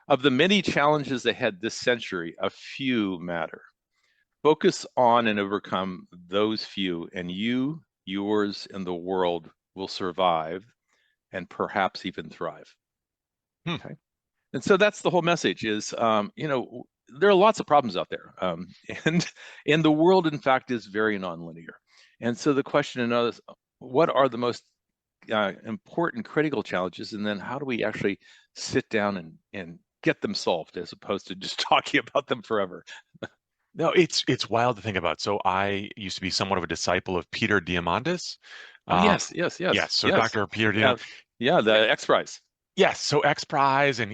Of the many challenges ahead this century, a few matter. Focus on and overcome those few, and you, yours, and the world will survive and perhaps even thrive. Hmm. Okay. And so that's the whole message is, there are lots of problems out there. And the world, in fact, is very nonlinear. And so the question is, what are the most important critical challenges? And then how do we actually sit down and get them solved as opposed to just talking about them forever? No, it's wild to think about. So I used to be somewhat of a disciple of Peter Diamandis. Oh, Um, yes, yes, yes, yes, so yes. Dr. Peter Yeah, Diamandis. yeah, the X Prize. Yes, so X Prize, and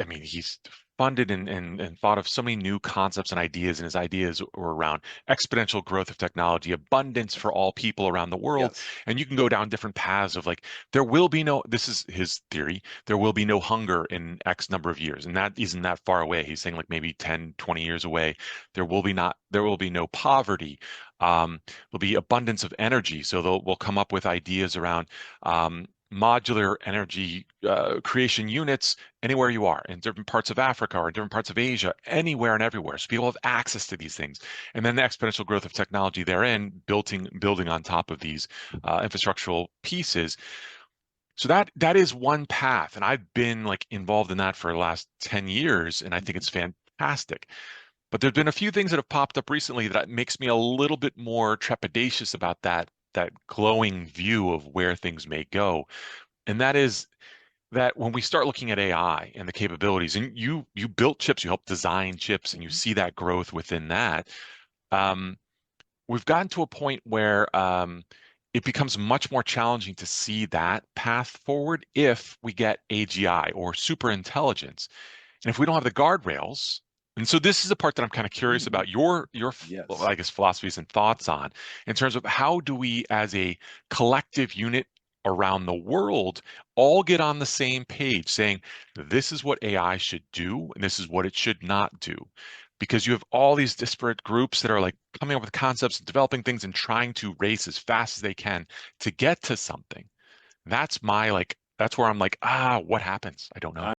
I mean, he's funded and thought of so many new concepts and ideas, and his ideas were around exponential growth of technology, abundance for all people around the world, Yes. and you can go down different paths of like, there will be no, this is his theory, there will be no hunger in X number of years, and that isn't that far away. He's saying like maybe 10, 20 years away, there will be no poverty. There'll be abundance of energy, so we'll come up with ideas around modular energy creation units anywhere you are in different parts of Africa or in different parts of Asia, anywhere and everywhere. So people have access to these things. And then the exponential growth of technology therein, building on top of these infrastructural pieces. So that is one path. And I've been like involved in that for the last 10 years, and I think it's fantastic. But there's been a few things that have popped up recently that makes me a little bit more trepidatious about that glowing view of where things may go. And that is that when we start looking at AI and the capabilities, and you built chips, you helped design chips, and you Mhm. see that growth within that, um, we've gotten to a point where it becomes much more challenging to see that path forward if we get AGI or super intelligence. And if we don't have the guardrails, and so this is the part that I'm kind of curious Mhm. about your Yes. I guess philosophies and thoughts on in terms of how do we as a collective unit around the world all get on the same page saying this is what AI should do and this is what it should not do. Because you have all these disparate groups that are like coming up with concepts, developing things, and trying to race as fast as they can to get to something. That's my like, that's where I'm like, what happens? I don't know.